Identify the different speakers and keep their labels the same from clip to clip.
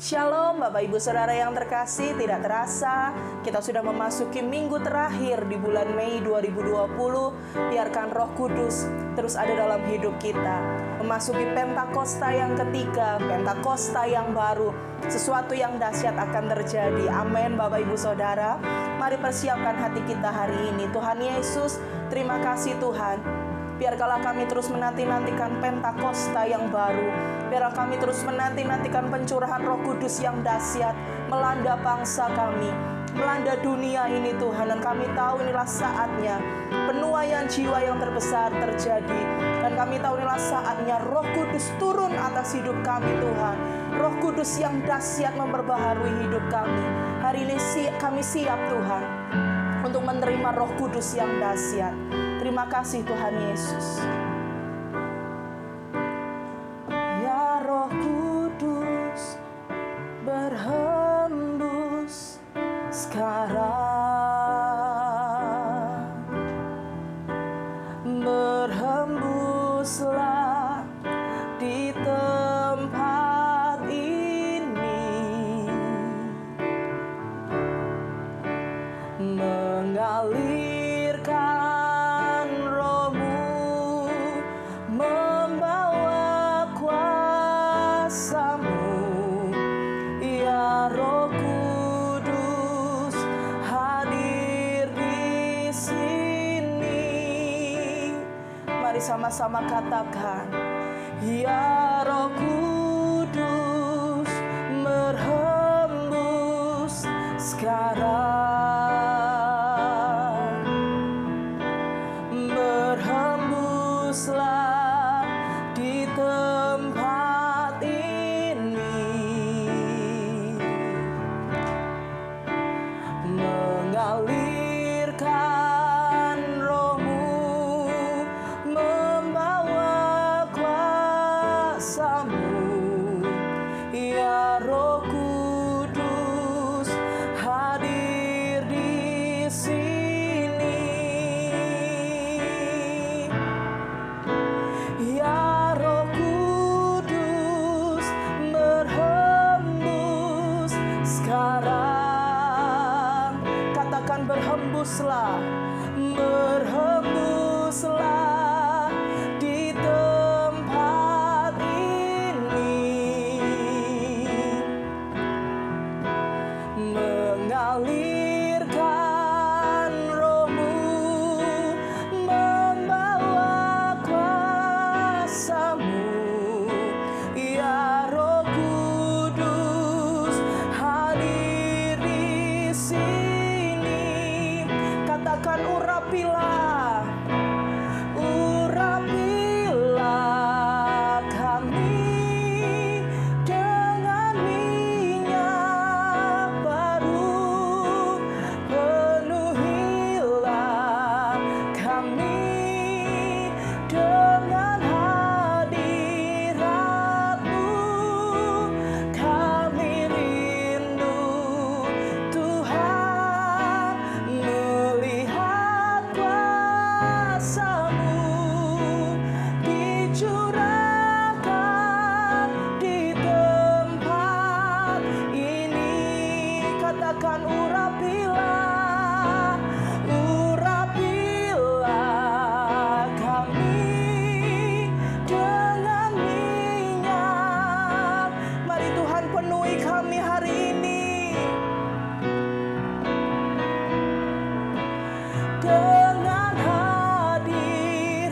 Speaker 1: Shalom Bapak Ibu Saudara yang terkasih, tidak terasa kita sudah memasuki minggu terakhir di bulan Mei 2020. Biarkan Roh Kudus terus ada dalam hidup kita. Memasuki Pentakosta yang ketiga, Pentakosta yang baru. Sesuatu yang dahsyat akan terjadi. Amin Bapak Ibu Saudara. Mari persiapkan hati kita hari ini. Tuhan Yesus, terima kasih Tuhan. Biarkanlah kami terus menanti-nantikan Pentakosta yang baru. Biarlah kami terus menanti-nantikan pencurahan Roh Kudus yang dahsyat melanda bangsa kami, melanda dunia ini Tuhan. Dan kami tahu inilah saatnya penuaian jiwa yang terbesar terjadi. Dan kami tahu inilah saatnya Roh Kudus turun atas hidup kami Tuhan. Roh Kudus yang dahsyat memperbaharui hidup kami. Hari ini kami siap Tuhan untuk menerima Roh Kudus yang dahsyat. Terima kasih Tuhan Yesus. Ya Roh Kudus berhembus sekarang, berhembuslah di tempat ini, mengalirkan sama-sama katakan, ya Roh Kudus berhembus sekarang, berhembuslah di tempat ini, mengalirkan Roh-Mu, membawa kuasa-Mu, ya Roh Kudus hadir di sini, ya Roh Kudus berhembus sekarang. Katakan berhembuslah, berhembuslah di tempat ini, mengalirkan Roh-Mu, membawa kuasa-Mu, ya Roh Kudus hadir di sini. Katakan urapilah, urapilah kami dengan minyak baru, penuhilah kami dengan hadirat-Mu. Kami rindu Tuhan melihat kuasa-Mu dicurahkan di tempat ini. Katakan urapilah, urapilah kami dengan minyak. Mari Tuhan penuhi kami hari ini dengan hadirat-Mu.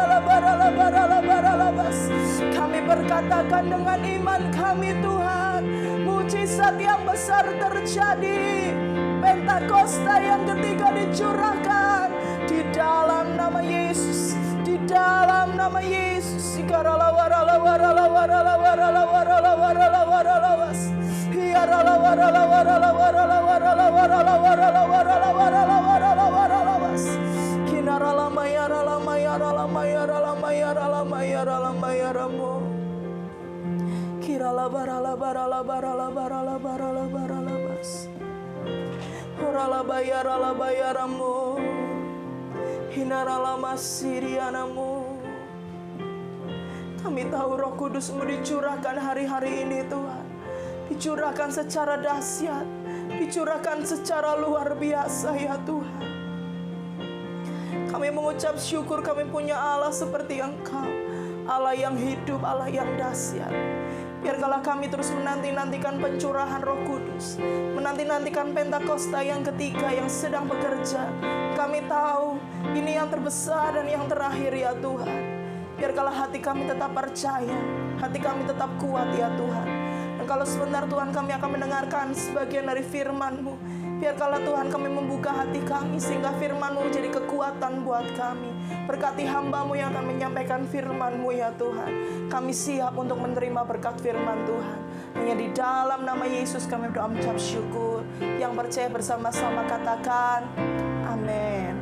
Speaker 1: katakan dengan iman kami Tuhan, mujizat yang besar terjadi. Pentakosta yang ketiga dicurahkan di dalam nama Yesus, di dalam nama Yesus. Kami tahu Roh Kudus-Mu dicurahkan hari-hari ini Tuhan. Dicurahkan secara dahsyat, dicurahkan secara luar biasa ya Tuhan. Kami mengucap syukur kami punya Allah seperti Engkau, Allah yang hidup, Allah yang dahsyat. Biarkanlah kami terus menanti-nantikan pencurahan Roh Kudus, menanti-nantikan Pentakosta yang ketiga yang sedang bekerja. Kami tahu ini yang terbesar dan yang terakhir ya Tuhan. Biarkanlah hati kami tetap percaya, hati kami tetap kuat ya Tuhan. Dan kalau sebentar Tuhan kami akan mendengarkan sebagian dari firman-Mu, biarkanlah Tuhan kami membuka hati kami sehingga firman-Mu menjadi kekuatan buat kami. Berkati hamba-Mu yang akan menyampaikan firman-Mu ya Tuhan. Kami siap untuk menerima berkat firman Tuhan. Hanya di dalam nama Yesus kami berdoa mengucap syukur. Yang percaya bersama-sama katakan amin.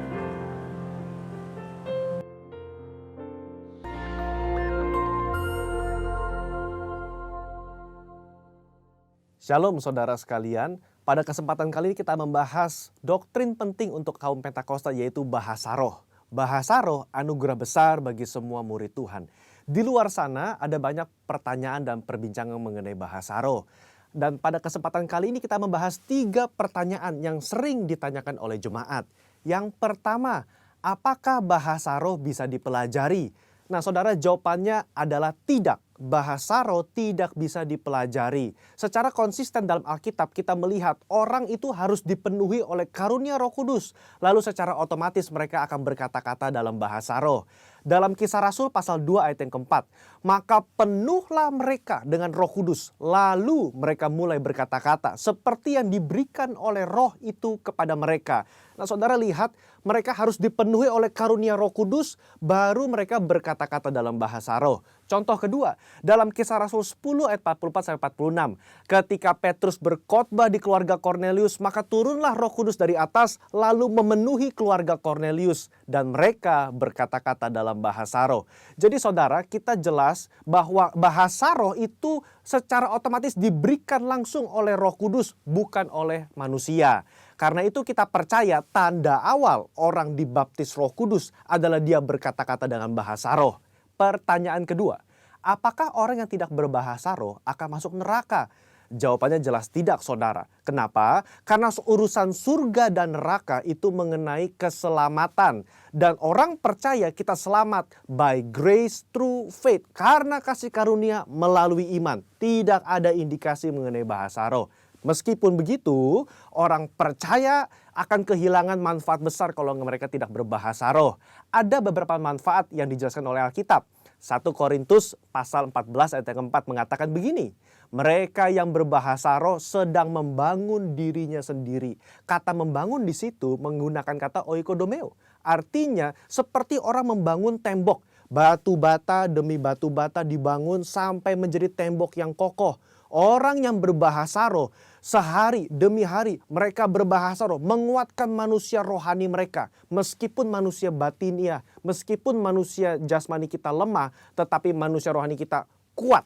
Speaker 2: Shalom saudara sekalian, pada kesempatan kali ini kita membahas doktrin penting untuk kaum Pentakosta yaitu bahasa roh. Bahasa roh anugerah besar bagi semua murid Tuhan. Di luar sana ada banyak pertanyaan dan perbincangan mengenai bahasa roh. Dan pada kesempatan kali ini kita membahas 3 pertanyaan yang sering ditanyakan oleh jemaat. Yang pertama, apakah bahasa roh bisa dipelajari? Nah saudara, jawabannya adalah tidak. Bahasa roh tidak bisa dipelajari. Secara konsisten dalam Alkitab kita melihat orang itu harus dipenuhi oleh karunia Roh Kudus. Lalu secara otomatis mereka akan berkata-kata dalam bahasa roh. Dalam Kisah Rasul pasal 2 ayat yang keempat, maka penuhlah mereka dengan Roh Kudus. Lalu mereka mulai berkata-kata seperti yang diberikan oleh roh itu kepada mereka. Nah saudara lihat, mereka harus dipenuhi oleh karunia Roh Kudus, baru mereka berkata-kata dalam bahasa roh. Contoh kedua, dalam Kisah Rasul 10 ayat 44-46. Ketika Petrus berkhotbah di keluarga Kornelius, maka turunlah Roh Kudus dari atas lalu memenuhi keluarga Kornelius. Dan mereka berkata-kata dalam bahasa roh. Jadi saudara, kita jelas bahwa bahasa roh itu secara otomatis diberikan langsung oleh Roh Kudus, bukan oleh manusia. Karena itu kita percaya tanda awal orang dibaptis Roh Kudus adalah dia berkata-kata dengan bahasa roh. Pertanyaan kedua, apakah orang yang tidak berbahasa roh akan masuk neraka? Jawabannya jelas tidak saudara. Kenapa? Karena urusan surga dan neraka itu mengenai keselamatan. Dan orang percaya kita selamat by grace through faith. Karena kasih karunia melalui iman. Tidak ada indikasi mengenai bahasa roh. Meskipun begitu, orang percaya akan kehilangan manfaat besar kalau mereka tidak berbahasa roh. Ada beberapa manfaat yang dijelaskan oleh Alkitab. 1 Korintus pasal 14 ayat yang keempat mengatakan begini. Mereka yang berbahasa roh sedang membangun dirinya sendiri. Kata membangun di situ menggunakan kata oikodomeo. Artinya seperti orang membangun tembok. Batu bata demi batu bata dibangun sampai menjadi tembok yang kokoh. Orang yang berbahasa roh sehari demi hari mereka berbahasa roh menguatkan manusia rohani mereka. Meskipun manusia batinia, meskipun manusia jasmani kita lemah, tetapi manusia rohani kita kuat.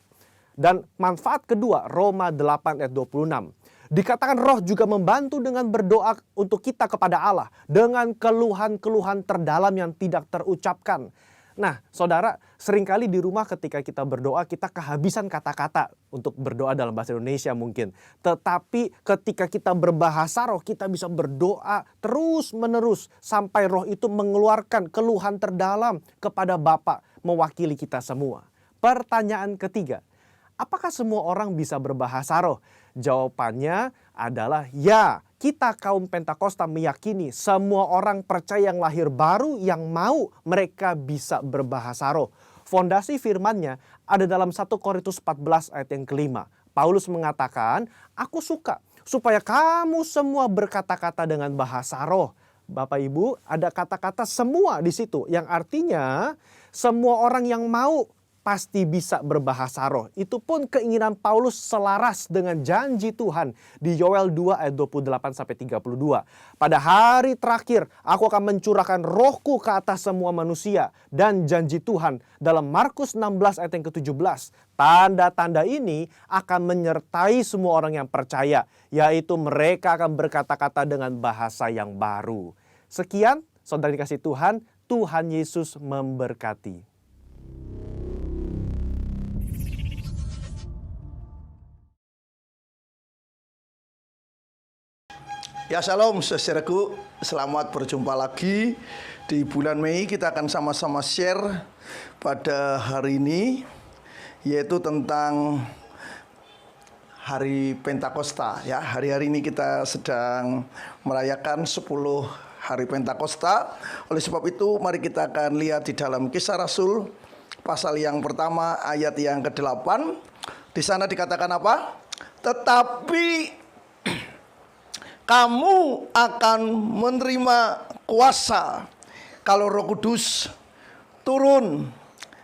Speaker 2: Dan manfaat kedua, Roma 8 ayat 26. Dikatakan roh juga membantu dengan berdoa untuk kita kepada Allah dengan keluhan-keluhan terdalam yang tidak terucapkan. Nah, saudara, seringkali di rumah ketika kita berdoa, kita kehabisan kata-kata untuk berdoa dalam bahasa Indonesia mungkin. Tetapi ketika kita berbahasa roh, kita bisa berdoa terus-menerus sampai roh itu mengeluarkan keluhan terdalam kepada Bapa mewakili kita semua. Pertanyaan ketiga, apakah semua orang bisa berbahasa roh? Jawabannya adalah ya. Kita kaum Pentakosta meyakini semua orang percaya yang lahir baru yang mau mereka bisa berbahasa roh. Fondasi firman-Nya ada dalam 1 Korintus 14 ayat yang kelima. Paulus mengatakan, aku suka supaya kamu semua berkata-kata dengan bahasa roh. Bapak Ibu, ada kata-kata semua di situ yang artinya semua orang yang mau pasti bisa berbahasa roh. Itu pun keinginan Paulus selaras dengan janji Tuhan di Yoel 2 ayat 28-32. Pada hari terakhir aku akan mencurahkan rohku ke atas semua manusia. Dan janji Tuhan dalam Markus 16 ayat yang ke-17. Tanda-tanda ini akan menyertai semua orang yang percaya. Yaitu mereka akan berkata-kata dengan bahasa yang baru. Sekian, saudara dikasih Tuhan, Tuhan Yesus memberkati.
Speaker 3: Ya shalom saudaraku, selamat berjumpa lagi di bulan Mei. Kita akan sama-sama share pada hari ini, yaitu tentang Hari Pentakosta. Ya, hari-hari ini kita sedang merayakan 10 Hari Pentakosta. Oleh sebab itu, mari kita akan lihat di dalam Kisah Rasul pasal yang pertama ayat yang ke-8. Di sana dikatakan apa? Tetapi kamu akan menerima kuasa kalau Roh Kudus turun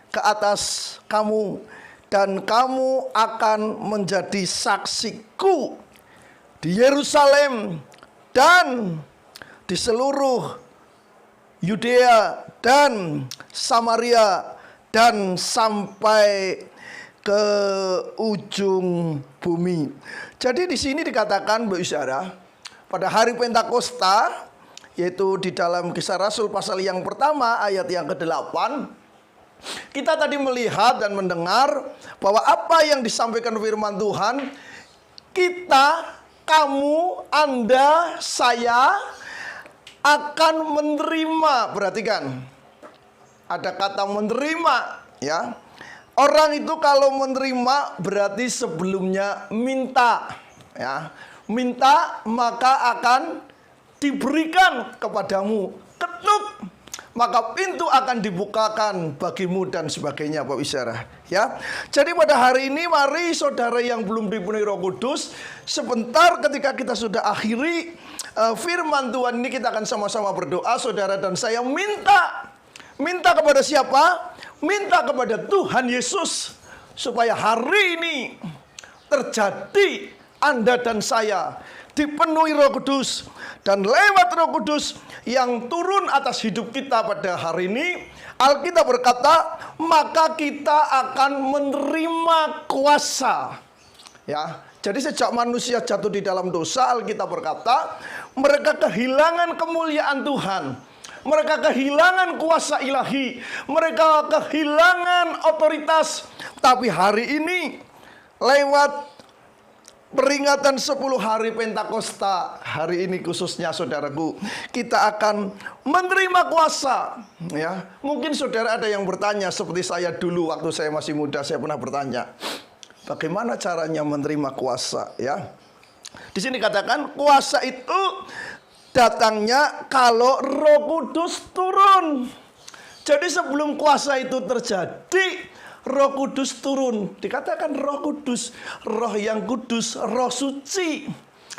Speaker 3: ke atas kamu, dan kamu akan menjadi saksiku di Yerusalem dan di seluruh Yudea dan Samaria dan sampai ke ujung bumi. Jadi di sini dikatakan, Bu Saudara, pada hari Pentakosta, yaitu di dalam Kisah Rasul pasal yang pertama ayat yang ke-8, kita tadi melihat dan mendengar bahwa apa yang disampaikan firman Tuhan, kita, kamu, Anda, saya akan menerima. Perhatikan, ada kata menerima, ya. Orang itu kalau menerima berarti sebelumnya minta, ya. Minta maka akan diberikan kepadamu. Ketuk maka pintu akan dibukakan bagimu dan sebagainya, Bapak Saudara. Ya. Jadi pada hari ini mari saudara yang belum dipenuhi Roh Kudus, sebentar ketika kita sudah akhiri firman Tuhan ini, kita akan sama-sama berdoa, saudara dan saya minta. Minta kepada siapa? Minta kepada Tuhan Yesus supaya hari ini terjadi Anda dan saya dipenuhi Roh Kudus, dan lewat Roh Kudus yang turun atas hidup kita pada hari ini, Alkitab berkata, maka kita akan menerima kuasa. Ya, jadi sejak manusia jatuh di dalam dosa, Alkitab berkata, mereka kehilangan kemuliaan Tuhan. Mereka kehilangan kuasa ilahi. Mereka kehilangan otoritas. Tapi hari ini, lewat peringatan 10 hari Pentakosta, hari ini khususnya saudaraku, kita akan menerima kuasa. Ya, mungkin saudara ada yang bertanya seperti saya dulu waktu saya masih muda, saya pernah bertanya, bagaimana caranya menerima kuasa? Ya, di sini katakan kuasa itu datangnya kalau Roh Kudus turun. Jadi sebelum kuasa itu terjadi, Roh Kudus turun. Dikatakan Roh Kudus, Roh yang kudus, Roh suci.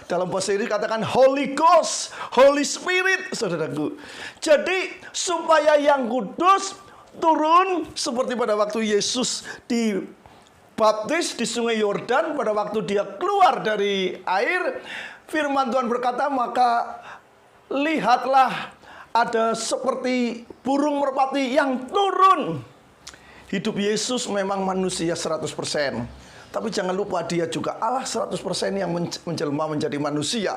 Speaker 3: Dalam bahasa Inggris katakan Holy Ghost, Holy Spirit, saudaraku. Jadi supaya yang kudus turun seperti pada waktu Yesus dibaptis di Sungai Yordan, pada waktu dia keluar dari air, firman Tuhan berkata, maka lihatlah ada seperti burung merpati yang turun. Hidup Yesus memang manusia 100%. Tapi jangan lupa dia juga Allah 100% yang menjelma menjadi manusia.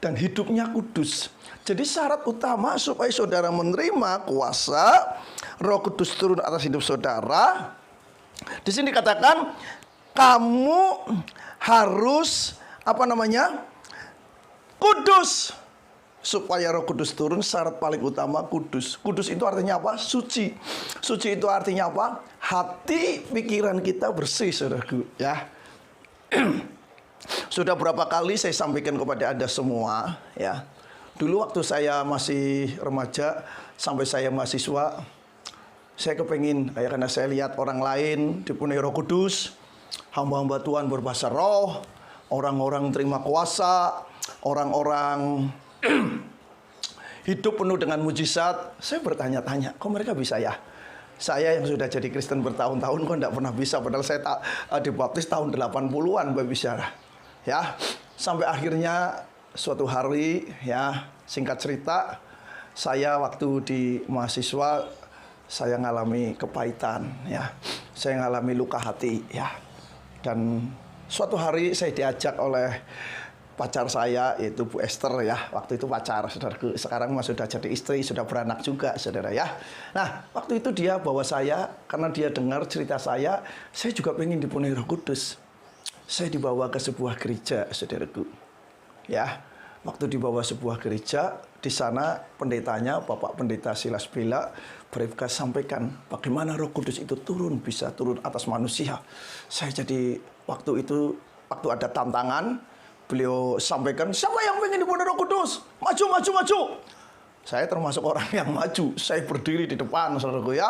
Speaker 3: Dan hidupnya kudus. Jadi syarat utama supaya saudara menerima kuasa Roh Kudus turun atas hidup saudara. Di sini dikatakan kamu harus kudus. Supaya Roh Kudus turun, syarat paling utama kudus. Kudus itu artinya apa? Suci. Suci itu artinya apa? Hati, pikiran kita bersih, saudaraku. Ya. Sudah berapa kali saya sampaikan kepada Anda semua, ya. Dulu waktu saya masih remaja sampai saya mahasiswa, Saya kepingin, karena saya lihat orang lain dipenuhi Roh Kudus, hamba-hamba Tuhan berbahasa roh, orang-orang terima kuasa, orang-orang hidup penuh dengan mujizat. Saya bertanya-tanya, kok mereka bisa ya? Saya yang sudah jadi Kristen bertahun-tahun kok tidak pernah bisa, padahal saya dibaptis tahun 80-an, Bapak bicara. Ya, sampai akhirnya suatu hari, ya, singkat cerita, saya waktu di mahasiswa, saya ngalami kepahitan, ya. Saya ngalami luka hati, ya. Dan suatu hari saya diajak oleh pacar saya, yaitu Bu Esther, ya. Waktu itu pacar, saudaraku. Sekarang sudah jadi istri, sudah beranak juga, saudara, ya. Nah, waktu itu dia bawa saya, karena dia dengar cerita saya juga pengen dipenuhi Roh Kudus. Saya dibawa ke sebuah gereja, saudaraku. Ya, waktu dibawa sebuah gereja, di sana pendetanya, Bapak Pendeta Silas Bela, berkata sampaikan bagaimana Roh Kudus itu bisa turun atas manusia. Saya jadi waktu itu, waktu ada tantangan, beliau sampaikan, siapa yang pengen dipenuhi Roh Kudus? Maju, maju, maju. Saya termasuk orang yang maju. Saya berdiri di depan, saudaraku, ya.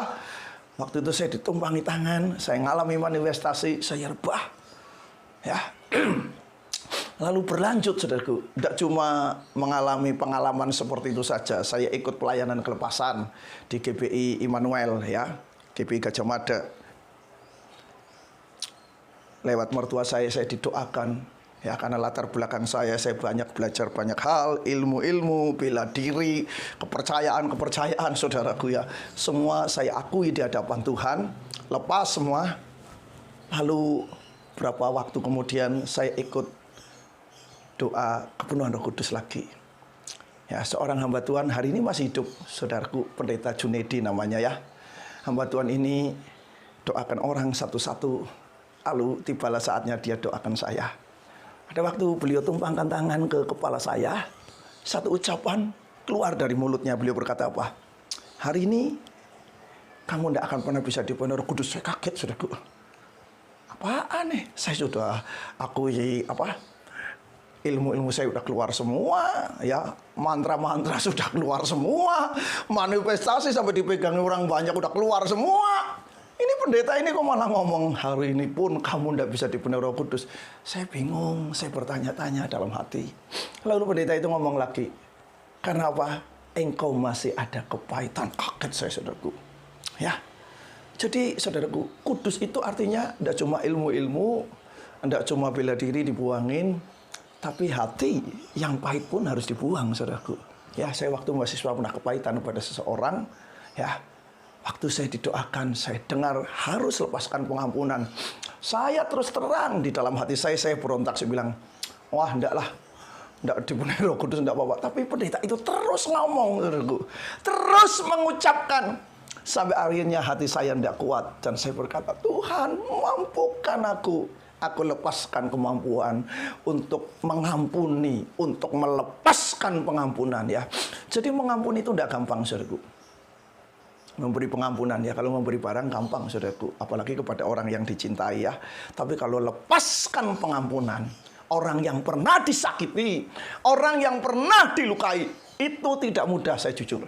Speaker 3: Waktu itu saya ditumpangi tangan, saya ngalami manifestasi, saya rebah. Ya. Lalu berlanjut, saudaraku. Tidak cuma mengalami pengalaman seperti itu saja. Saya ikut pelayanan kelepasan di GBI Immanuel, ya, GBI Gajah Mada. Lewat mertua saya didoakan, ya, karena latar belakang saya banyak belajar banyak hal, ilmu-ilmu, bela diri, kepercayaan, saudaraku, ya. Semua saya akui di hadapan Tuhan, lepas semua. Lalu berapa waktu kemudian saya ikut doa kepenuhan Roh Kudus lagi. Ya, seorang hamba Tuhan hari ini masih hidup, saudaraku, Pendeta Junedi namanya, ya. Hamba Tuhan ini doakan orang satu-satu, lalu tibalah saatnya dia doakan saya. Ada waktu beliau tumpangkan tangan ke kepala saya, satu ucapan keluar dari mulutnya, beliau berkata apa? Hari ini kamu tidak akan pernah bisa dipenuhi Roh Kudus. Saya kaget, saudaraku. Apaan nih? Saya sudah akui ilmu-ilmu saya sudah keluar semua, ya, mantra-mantra sudah keluar semua, manifestasi sampai dipegangi orang banyak sudah keluar semua. Ini pendeta ini kok malah ngomong hari ini pun kamu tidak bisa dipenuhi Roh Kudus. Saya bingung, saya bertanya-tanya dalam hati. Lalu pendeta itu ngomong lagi, karena apa? Engkau masih ada kepahitan. Kaget saya, saudaraku. Ya, jadi saudaraku, kudus itu artinya tidak cuma ilmu-ilmu, tidak cuma bela diri dibuangin, tapi hati yang pahit pun harus dibuang, saudaraku. Ya, saya waktu mahasiswa pernah kepahitan pada seseorang. Ya, waktu saya didoakan, saya dengar harus lepaskan pengampunan. Saya terus terang di dalam hati saya berontak. Saya bilang, wah, enggak dipenuhi Roh Kudus, enggak apa-apa. Tapi pendeta itu terus ngomong, saudaraku. Terus mengucapkan. Sampai akhirnya hati saya enggak kuat. Dan saya berkata, Tuhan, mampukan aku. Aku lepaskan kemampuan untuk mengampuni, untuk melepaskan pengampunan, ya. Jadi mengampuni itu tidak gampang, saudaraku. Memberi pengampunan, ya, kalau memberi barang gampang, saudaraku, apalagi kepada orang yang dicintai, ya. Tapi kalau lepaskan pengampunan, orang yang pernah disakiti, orang yang pernah dilukai, itu tidak mudah, saya jujur.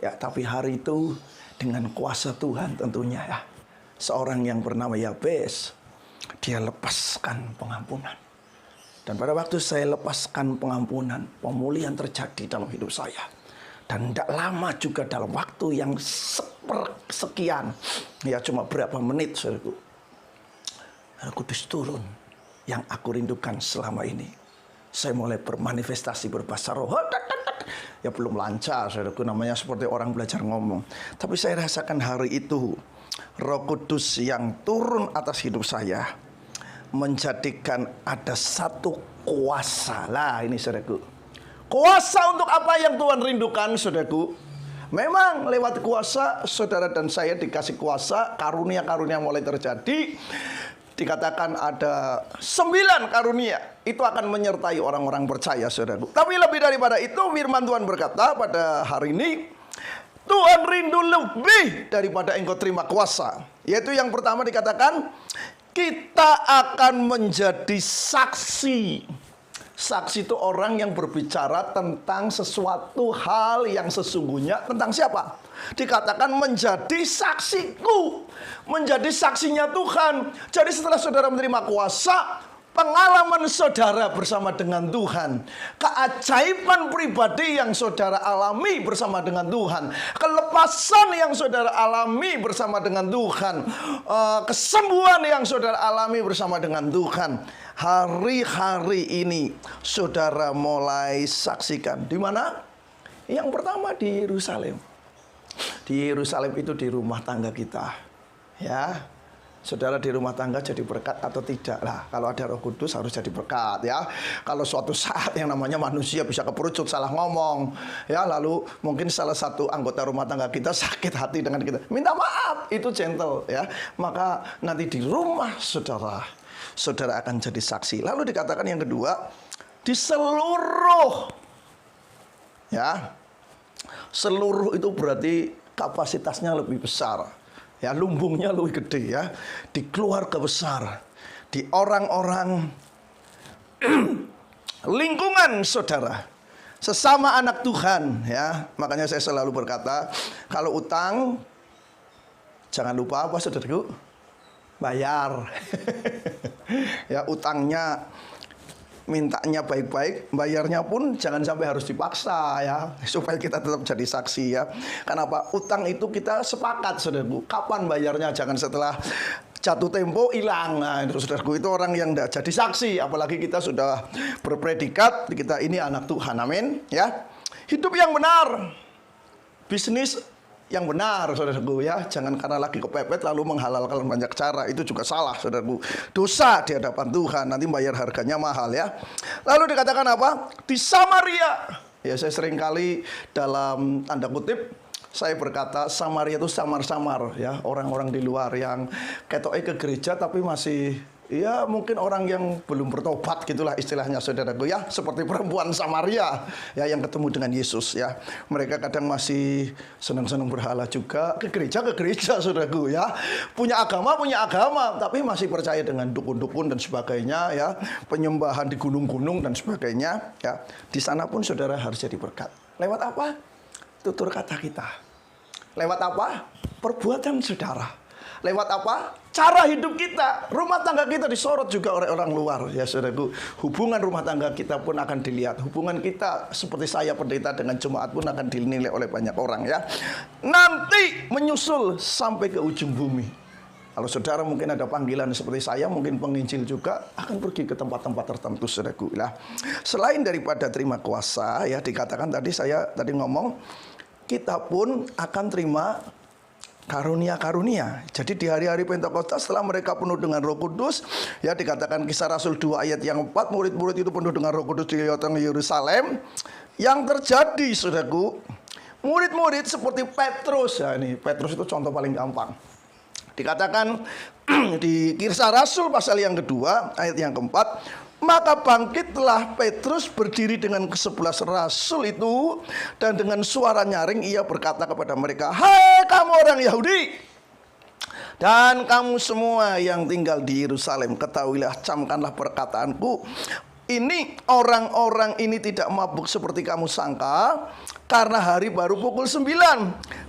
Speaker 3: Ya, tapi hari itu dengan kuasa Tuhan tentunya, ya. Seorang yang bernama Yabes, dia lepaskan pengampunan. Dan pada waktu saya lepaskan pengampunan, pemulihan terjadi dalam hidup saya. Dan tidak lama juga, dalam waktu yang sekian, ya, cuma berapa menit, saudaraku, Roh Kudus turun yang aku rindukan selama ini. Saya mulai bermanifestasi berbahasa roh. Ya, belum lancar, saudaraku, namanya seperti orang belajar ngomong. Tapi saya rasakan hari itu Roh Kudus yang turun atas hidup saya menjadikan ada satu kuasa. Lah, ini, saudaraku. Kuasa untuk apa yang Tuhan rindukan, saudaraku? Memang lewat kuasa, saudara dan saya dikasih kuasa, karunia-karunia mulai terjadi. Dikatakan ada 9 karunia. Itu akan menyertai orang-orang percaya, saudaraku. Tapi lebih daripada itu, firman Tuhan berkata pada hari ini, Tuhan rindu lebih daripada engkau terima kuasa. Yaitu yang pertama dikatakan, kita akan menjadi saksi. Saksi itu orang yang berbicara tentang sesuatu hal yang sesungguhnya. Tentang siapa? Dikatakan menjadi saksiku, menjadi saksinya Tuhan. Jadi setelah saudara menerima kuasa, pengalaman saudara bersama dengan Tuhan, keajaiban pribadi yang saudara alami bersama dengan Tuhan, kelepasan yang saudara alami bersama dengan Tuhan, kesembuhan yang saudara alami bersama dengan Tuhan, hari-hari ini saudara mulai saksikan. Di mana? Yang pertama di Yerusalem. Di Yerusalem itu di rumah tangga kita, ya. Saudara di rumah tangga jadi berkat atau tidak? Lah, kalau ada Roh Kudus harus jadi berkat, ya. Kalau suatu saat yang namanya manusia bisa keperucut salah ngomong, ya, lalu mungkin salah satu anggota rumah tangga kita sakit hati dengan kita, minta maaf, itu gentle, ya. Maka nanti di rumah saudara, saudara akan jadi saksi. Lalu dikatakan yang kedua, di seluruh, ya, seluruh itu berarti kapasitasnya lebih besar. Ya, lumbungnya lebih gede, ya. Di keluarga besar, di orang-orang lingkungan saudara, sesama anak Tuhan, ya. Makanya saya selalu berkata, kalau utang jangan lupa apa, saudaraku? Bayar. Ya, utangnya mintanya baik-baik, bayarnya pun jangan sampai harus dipaksa, ya, supaya kita tetap jadi saksi, ya. Kenapa? Utang itu kita sepakat, saudaraku. Kapan bayarnya? Jangan setelah jatuh tempo hilang. Nah, itu saudaraku, itu orang yang tidak jadi saksi. Apalagi kita sudah berpredikat kita ini anak Tuhan, amin, ya. Hidup yang benar, bisnis yang benar, saudaraku, ya. Jangan karena lagi kepepet lalu menghalalkan banyak cara, itu juga salah, saudaraku. Dosa di hadapan Tuhan, nanti bayar harganya mahal, ya. Lalu dikatakan apa? Di Samaria. Ya, saya sering kali dalam tanda kutip saya berkata Samaria itu samar-samar, ya. Orang-orang di luar yang ketoknya ke gereja tapi masih, ya, mungkin orang yang belum bertobat, gitulah istilahnya, saudaraku, ya. Seperti perempuan Samaria, ya, yang ketemu dengan Yesus, ya. Mereka kadang masih senang-senang berhala juga, ke gereja, saudaraku, ya. Punya agama, tapi masih percaya dengan dukun-dukun dan sebagainya, ya. Penyembahan di gunung-gunung dan sebagainya, ya. Di sana pun saudara harus jadi berkat. Lewat apa? Tutur kata kita. Lewat apa? Perbuatan saudara. Lewat apa? Cara hidup kita. Rumah tangga kita disorot juga oleh orang luar, ya, saudaraku. Hubungan rumah tangga kita pun akan dilihat. Hubungan kita seperti saya pendeta dengan jemaat pun akan dinilai oleh banyak orang, ya. Nanti menyusul sampai ke ujung bumi. Kalau saudara mungkin ada panggilan seperti saya, mungkin penginjil juga, akan pergi ke tempat-tempat tertentu, saudaraku. Nah, selain daripada terima kuasa, ya, dikatakan saya tadi ngomong, kita pun akan terima karunia-karunia. Jadi di hari-hari Pentakosta setelah mereka penuh dengan Roh Kudus, ya, dikatakan Kisah Rasul 2 ayat yang 4, murid-murid itu penuh dengan Roh Kudus di Yerusalem. Yang terjadi, saudaraku, murid-murid seperti Petrus, ya, ini Petrus itu contoh paling gampang. Dikatakan di Kisah Rasul pasal yang kedua ayat yang keempat, maka bangkitlah Petrus berdiri dengan ke-11 rasul itu, dan dengan suara nyaring ia berkata kepada mereka, hai kamu orang Yahudi dan kamu semua yang tinggal di Yerusalem, ketahuilah, camkanlah perkataanku ini. Orang-orang ini tidak mabuk seperti kamu sangka, karena hari baru pukul 9.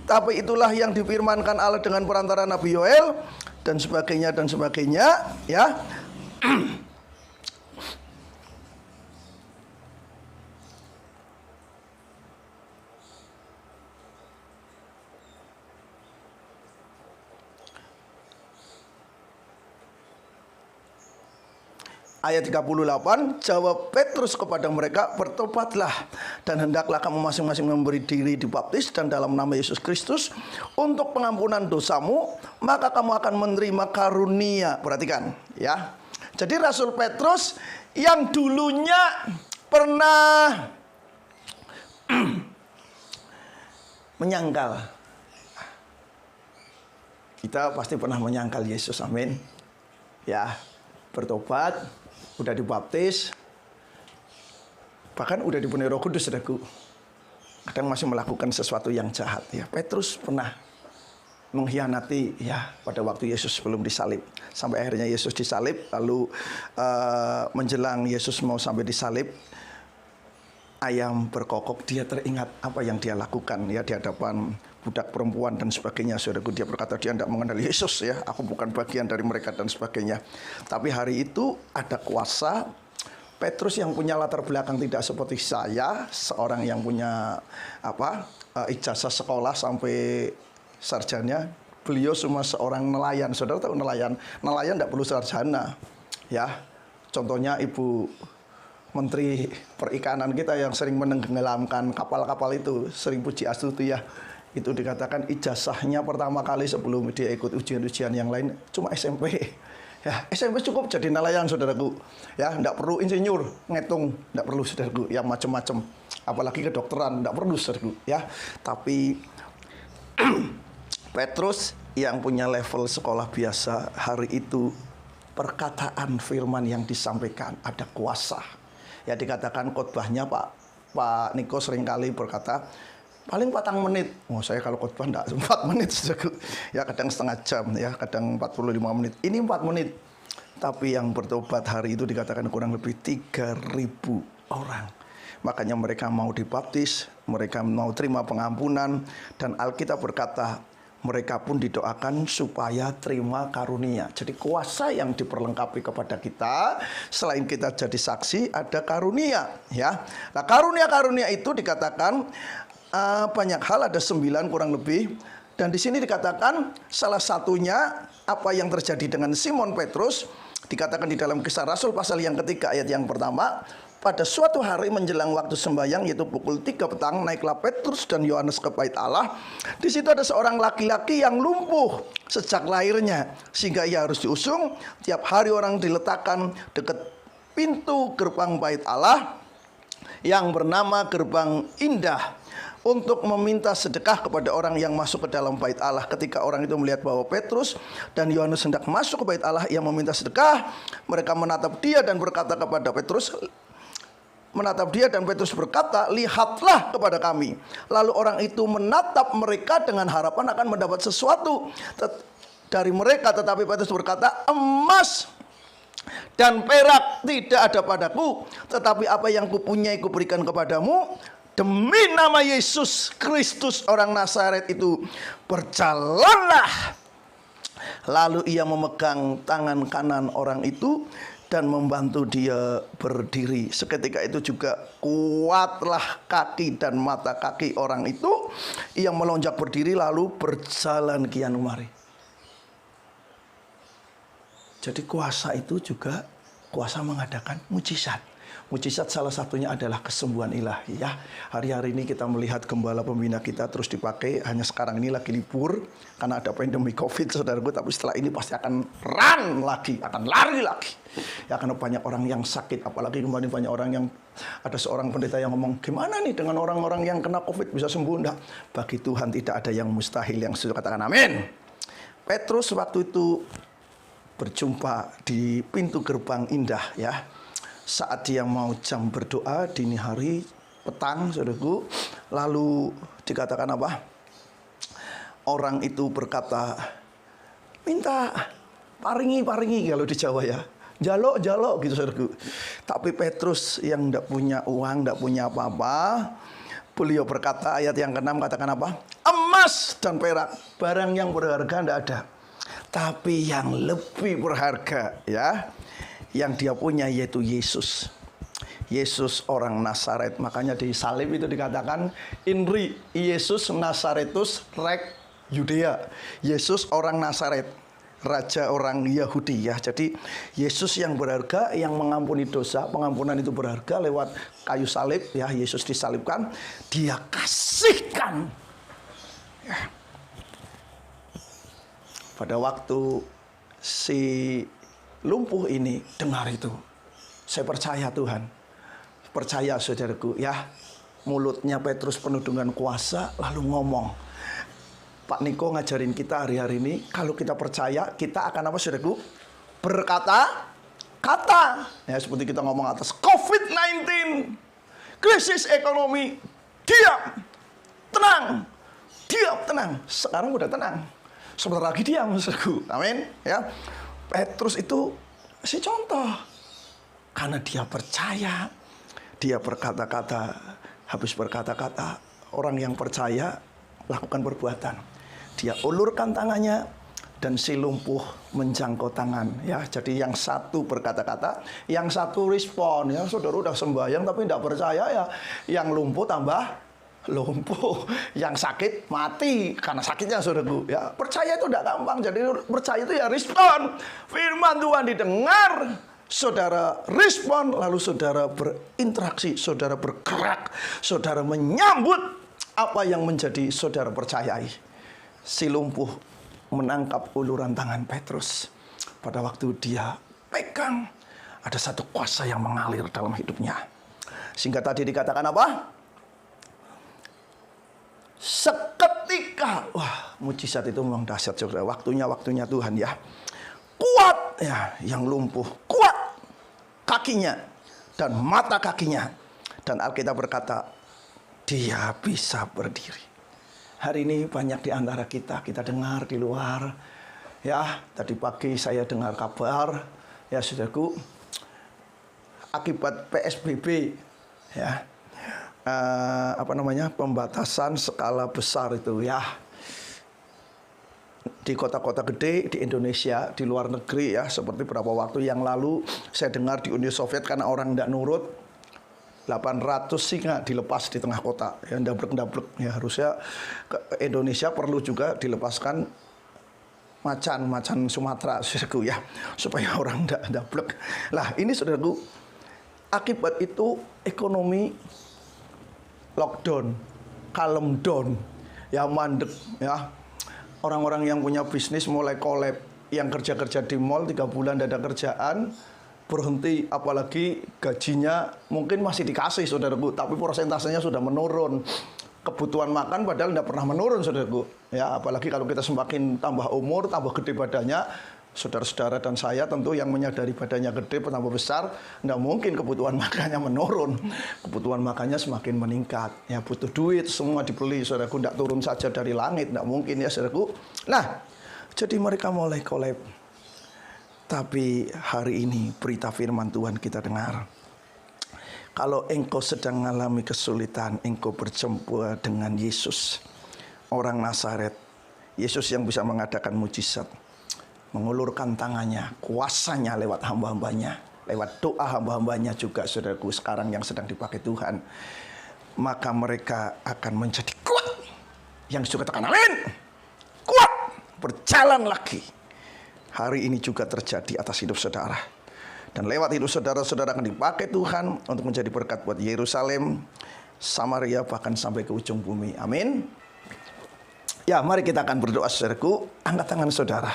Speaker 3: Tapi itulah yang difirmankan Allah dengan perantara Nabi Yoel, dan sebagainya, ya. Ayat 38, jawab Petrus kepada mereka, bertobatlah dan hendaklah kamu masing-masing memberi diri dibaptis dan dalam nama Yesus Kristus untuk pengampunan dosamu, maka kamu akan menerima karunia. Perhatikan, ya. Jadi Rasul Petrus yang dulunya pernah menyangkal. Kita pasti pernah menyangkal Yesus, amin. Ya, bertobat, udah dibaptis, bahkan udah dipenuhi Roh Kudus, saudaraku. Kadang masih melakukan sesuatu yang jahat, ya. Petrus pernah mengkhianati, ya, pada waktu Yesus belum disalib. Sampai akhirnya Yesus disalib, lalu menjelang Yesus mau sampai disalib, ayam berkokok, dia teringat apa yang dia lakukan, ya, di hadapan budak perempuan dan sebagainya. Saudaraku, dia berkata dia tidak mengenal Yesus ya, aku bukan bagian dari mereka dan sebagainya. Tapi hari itu ada kuasa. Petrus yang punya latar belakang tidak seperti saya, seorang yang punya ijazah sekolah sampai sarjana, beliau cuma seorang nelayan. Saudara tahu nelayan? Nelayan tidak perlu sarjana ya. Contohnya Ibu Menteri Perikanan kita yang sering menenggelamkan kapal-kapal itu, sering Puji Astuti ya. Itu dikatakan ijazahnya pertama kali sebelum dia ikut ujian-ujian yang lain cuma SMP. Ya, SMP cukup jadi nelayan, saudaraku. Ya, enggak perlu insinyur, ngitung, enggak perlu, saudaraku. Ya, macam-macam. Apalagi kedokteran, enggak perlu, saudaraku. Ya, tapi Petrus yang punya level sekolah biasa, hari itu perkataan firman yang disampaikan ada kuasa. Ya, dikatakan khotbahnya Pak Niko seringkali berkata paling 4 menit. Oh, saya kalau khotbah enggak 4 menit saja. Ya, kadang setengah jam ya, kadang 45 menit. Ini 4 menit. Tapi yang bertobat hari itu dikatakan kurang lebih 3.000 orang. Makanya mereka mau dibaptis, mereka mau terima pengampunan, dan Alkitab berkata mereka pun didoakan supaya terima karunia. Jadi kuasa yang diperlengkapi kepada kita, selain kita jadi saksi, ada karunia ya. Nah, karunia-karunia itu dikatakan banyak hal, ada 9 kurang lebih. Dan di sini dikatakan salah satunya apa yang terjadi dengan Simon Petrus. Dikatakan di dalam Kisah Rasul pasal yang ketiga ayat yang pertama. Pada suatu hari menjelang waktu sembahyang, yaitu pukul 3 petang, naiklah Petrus dan Yohanes ke bait Allah. Di situ ada seorang laki-laki yang lumpuh sejak lahirnya, sehingga ia harus diusung. Tiap hari orang diletakkan dekat pintu gerbang bait Allah yang bernama Gerbang Indah, untuk meminta sedekah kepada orang yang masuk ke dalam bait Allah. Ketika orang itu melihat bahwa Petrus dan Yohanes hendak masuk ke bait Allah yang meminta sedekah, mereka menatap dia dan berkata kepada Petrus, berkata, lihatlah kepada kami. Lalu orang itu menatap mereka dengan harapan akan mendapat sesuatu dari mereka. Tetapi Petrus berkata, emas dan perak tidak ada padaku, tetapi apa yang kupunyai kuberikan kepadamu. Demi nama Yesus Kristus orang Nazaret itu, berjalanlah. Lalu ia memegang tangan kanan orang itu dan membantu dia berdiri. Seketika itu juga kuatlah kaki dan mata kaki orang itu. Ia melonjak berdiri lalu berjalan kian kemari. Jadi kuasa itu juga kuasa mengadakan mujizat. Mujizat salah satunya adalah kesembuhan ilahi ya. Hari-hari ini kita melihat gembala pembina kita terus dipakai. Hanya sekarang ini lagi libur karena ada pandemi COVID, saudaraku. Tapi setelah ini pasti akan run lagi, akan lari lagi. Ya, karena banyak orang yang sakit. Apalagi kemarin banyak orang yang, ada seorang pendeta yang ngomong, gimana nih dengan orang-orang yang kena COVID bisa sembuh? Enggak. Bagi Tuhan tidak ada yang mustahil. Yang sudah katakan amin. Petrus waktu itu berjumpa di pintu gerbang Indah ya. Saat dia mau jam berdoa dini hari petang, saudaraku, lalu dikatakan apa? Orang itu berkata, minta paringi kalau di Jawa ya, jalok gitu, saudaraku. Tapi Petrus yang tidak punya uang, tidak punya apa-apa, beliau berkata, ayat yang ke-6 katakan apa? Emas dan perak, barang yang berharga tidak ada, tapi yang lebih berharga ya, yang dia punya yaitu Yesus. Yesus orang Nazaret. Makanya di salib itu dikatakan Inri Yesus Nazaretus Rek Yudea. Yesus orang Nazaret, raja orang Yahudi ya. Jadi Yesus yang berharga, yang mengampuni dosa. Pengampunan itu berharga lewat kayu salib ya. Yesus disalibkan, dia kasihkan ya. Pada waktu si lumpuh ini dengar itu, saya percaya Tuhan, percaya saudaraku ya. Mulutnya Petrus penuh dengan kuasa lalu ngomong. Pak Niko ngajarin kita hari-hari ini, kalau kita percaya kita akan apa saudaraku? Berkata-kata ya, seperti kita ngomong atas COVID-19, krisis ekonomi, diam, tenang. Sekarang udah tenang, sebentar lagi diam saudaraku. Amin ya. Petrus itu si contoh, karena dia percaya, dia berkata-kata, habis berkata-kata. Orang yang percaya lakukan perbuatan. Dia ulurkan tangannya dan si lumpuh menjangkau tangan. Ya, jadi yang satu berkata-kata, yang satu respon. Ya, saudara udah sembahyang tapi tidak percaya ya, yang lumpuh tambah lumpuh, yang sakit mati karena sakitnya, saudaraku. Ya, percaya itu tidak gampang. Jadi percaya itu ya respon. Firman Tuhan didengar, saudara respon, lalu saudara berinteraksi, saudara bergerak, saudara menyambut apa yang menjadi saudara percayai. Si lumpuh menangkap uluran tangan Petrus. Pada waktu dia pegang, ada satu kuasa yang mengalir dalam hidupnya. Sehingga tadi dikatakan apa? Seketika, wah, mujizat itu memang dahsyat, saudara. Waktunya Tuhan ya. Kuat ya, yang lumpuh kuat kakinya dan mata kakinya. Dan Alkitab berkata, dia bisa berdiri. Hari ini banyak di antara kita dengar di luar. Ya, tadi pagi saya dengar kabar, ya saudaraku, akibat PSBB, ya, pembatasan skala besar itu ya. Di kota-kota gede di Indonesia, di luar negeri ya, seperti beberapa waktu yang lalu saya dengar di Uni Soviet karena orang tidak nurut, 800 singa dilepas di tengah kota, ya, ndablek-ndablek. Ya, harusnya ke Indonesia perlu juga dilepaskan macan Sumatera, saudaraku ya, supaya orang tidak ndablek. Lah, ini saudaraku, akibat itu ekonomi lockdown, calm down, ya, mandek ya. Orang-orang yang punya bisnis mulai kolab, yang kerja-kerja di mall 3 bulan tidak ada kerjaan, berhenti, apalagi gajinya mungkin masih dikasih, saudaraku, tapi persentasenya sudah menurun. Kebutuhan makan padahal tidak pernah menurun, saudaraku. Ya, apalagi kalau kita semakin tambah umur, tambah gede badannya, saudara-saudara dan saya tentu yang menyadari badannya gede, tambah besar, tidak mungkin kebutuhan makannya menurun. Kebutuhan makannya semakin meningkat. Ya, butuh duit, semua dibeli, saudaraku, tidak turun saja dari langit, tidak mungkin ya, saudaraku. Nah, jadi mereka mulai kolab. Tapi hari ini berita firman Tuhan kita dengar. Kalau engkau sedang mengalami kesulitan, engkau berjumpa dengan Yesus, orang Nazaret. Yesus yang bisa mengadakan mujizat. Mengulurkan tangannya, kuasanya lewat hamba-hambanya. Lewat doa hamba-hambanya juga, saudaraku, sekarang yang sedang dipakai Tuhan. Maka mereka akan menjadi kuat. Yang juga katakan amin. Kuat, berjalan lagi. Hari ini juga terjadi atas hidup saudara. Dan lewat hidup saudara-saudara akan dipakai Tuhan untuk menjadi berkat buat Yerusalem, Samaria, bahkan sampai ke ujung bumi. Amin. Ya, mari kita akan berdoa, saudaraku. Angkat tangan saudara.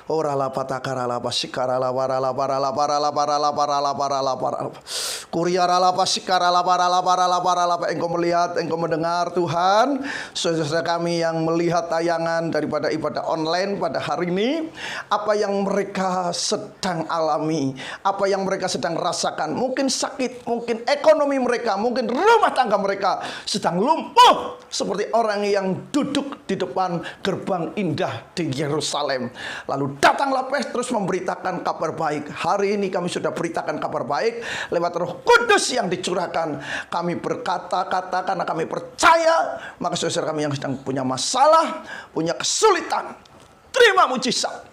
Speaker 3: Orala patakara pasikara para Kuriara pasikara para engkau melihat, engkau mendengar Tuhan, saudara kami yang melihat tayangan daripada ibadah online pada hari ini, apa yang mereka sedang alami, apa yang mereka sedang rasakan, mungkin sakit, mungkin ekonomi mereka, mungkin rumah tangga mereka sedang lumpuh seperti orang yang duduk di depan gerbang indah di Yerusalem. Lalu datanglah Petrus memberitakan kabar baik. Hari ini kami sudah beritakan kabar baik lewat Roh Kudus yang dicurahkan. Kami berkata-kata karena kami percaya. Maka saudara kami yang sedang punya masalah, punya kesulitan, terima mujizat.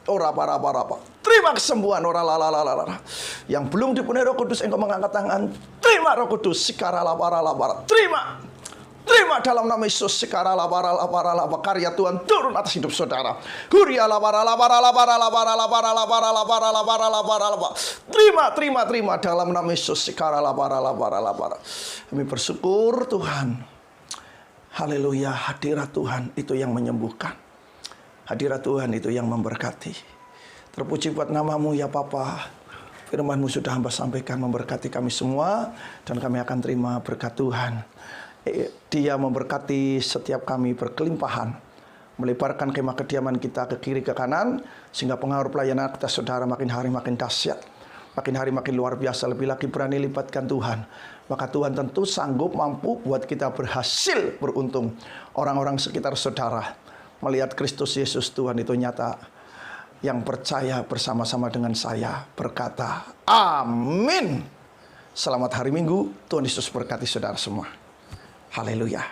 Speaker 3: Terima kesembuhan. Yang belum dipenuhi Roh Kudus, engkau mengangkat tangan. Terima Roh Kudus. Terima dalam nama Yesus. Karya Tuhan turun atas hidup saudara. Terima dalam nama Yesus. Kami bersyukur Tuhan. Haleluya. Hadirat Tuhan itu yang menyembuhkan. Hadirat Tuhan itu yang memberkati. Terpuji buat namamu ya Bapa. Firman-Mu sudah hamba sampaikan memberkati kami semua. Dan kami akan terima berkat Tuhan. Dia memberkati setiap kami berkelimpahan, melebarkan kemah kediaman kita ke kiri ke kanan, sehingga pengaruh pelayanan kita saudara makin hari makin dahsyat, makin hari makin luar biasa, lebih lagi berani libatkan Tuhan. Maka Tuhan tentu sanggup mampu buat kita berhasil beruntung. Orang-orang sekitar saudara melihat Kristus Yesus Tuhan itu nyata. Yang percaya bersama-sama dengan saya berkata amin. Selamat hari Minggu, Tuhan Yesus berkati saudara semua. Haleluya.